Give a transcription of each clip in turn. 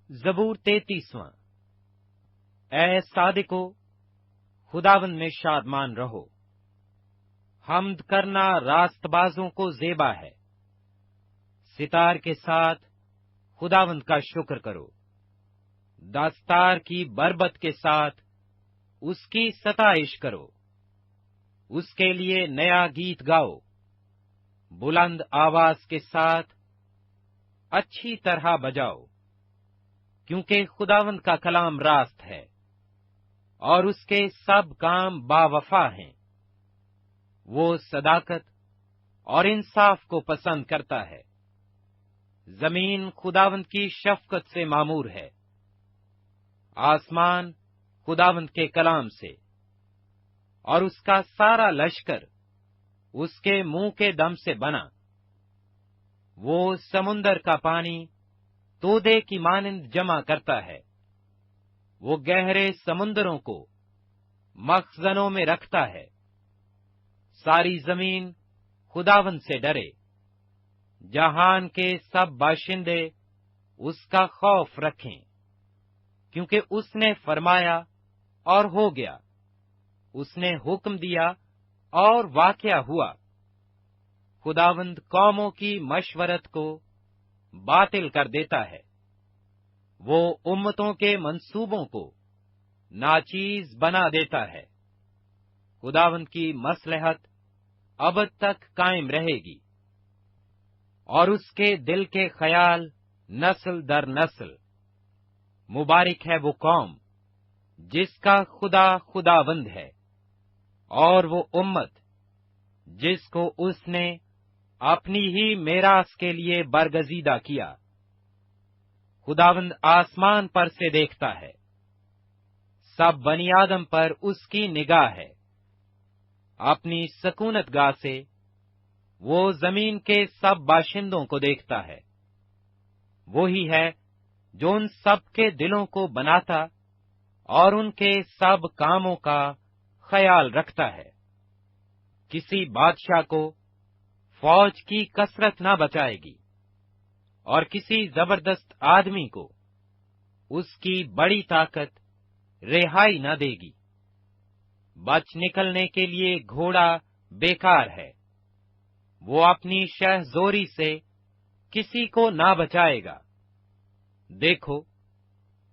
زبور 33واں۔ اے صادقو، خداوند میں شادمان رہو۔ حمد کرنا راست بازوں کو زیبا ہے۔ ستار کے ساتھ خداوند کا شکر کرو۔ دستار کی بربت کے ساتھ اس کی ستائش کرو۔ اس کے لیے نیا گیت گاؤ، بلند آواز کے ساتھ اچھی طرح بجاؤ، کیونکہ خداوند کا کلام راست ہے اور اس کے سب کام باوفا ہیں۔ وہ صداقت اور انصاف کو پسند کرتا ہے۔ زمین خداوند کی شفقت سے معمور ہے، آسمان خداوند کے کلام سے، اور اس کا سارا لشکر اس کے منہ کے دم سے بنا۔ وہ سمندر کا پانی تودے کی مانند جمع کرتا ہے۔ وہ گہرے سمندروں کو مخزنوں میں رکھتا ہے۔ ساری زمین خداوند سے ڈرے، جہان کے سب باشندے اس کا خوف رکھیں، کیونکہ اس نے فرمایا اور ہو گیا، اس نے حکم دیا اور واقعہ ہوا۔ خداوند قوموں کی مشورت کو باطل کر دیتا ہے، وہ امتوں کے منصوبوں کو ناچیز بنا دیتا ہے۔ خداوند کی مصلحت ابد تک قائم رہے گی، اور اس کے دل کے خیال نسل در نسل۔ مبارک ہے وہ قوم جس کا خدا خداوند ہے، اور وہ امت جس کو اس نے اپنی ہی میراث کے لیے برگزیدہ کیا۔ خداوند آسمان پر سے دیکھتا ہے، سب بنی آدم پر اس کی نگاہ ہے۔ اپنی سکونت گاہ سے وہ زمین کے سب باشندوں کو دیکھتا ہے۔ وہی ہے جو ان سب کے دلوں کو بناتا اور ان کے سب کاموں کا خیال رکھتا ہے۔ کسی بادشاہ کو فوج کی کثرت نہ بچائے گی، اور کسی زبردست آدمی کو اس کی بڑی طاقت رہائی نہ دے گی۔ بچ نکلنے کے لیے گھوڑا بیکار ہے، وہ اپنی شہزوری سے کسی کو نہ بچائے گا۔ دیکھو،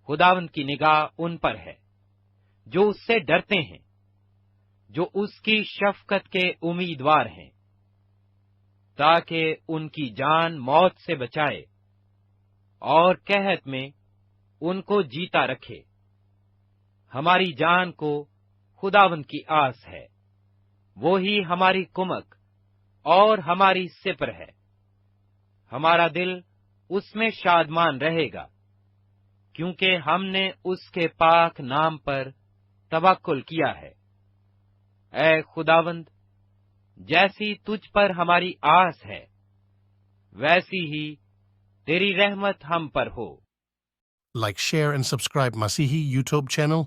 خداوند کی نگاہ ان پر ہے جو اس سے ڈرتے ہیں، جو اس کی شفقت کے امیدوار ہیں، تاکہ ان کی جان موت سے بچائے اور قحط میں ان کو جیتا رکھے۔ ہماری جان کو خداوند کی آس ہے، وہی ہماری کمک اور ہماری سپر ہے۔ ہمارا دل اس میں شادمان رہے گا، کیونکہ ہم نے اس کے پاک نام پر توکل کیا ہے۔ اے خداوند، جیسی تجھ پر ہماری آس ہے، ویسی ہی تیری رحمت ہم پر ہو۔ Like, share, and subscribe Masihi YouTube channel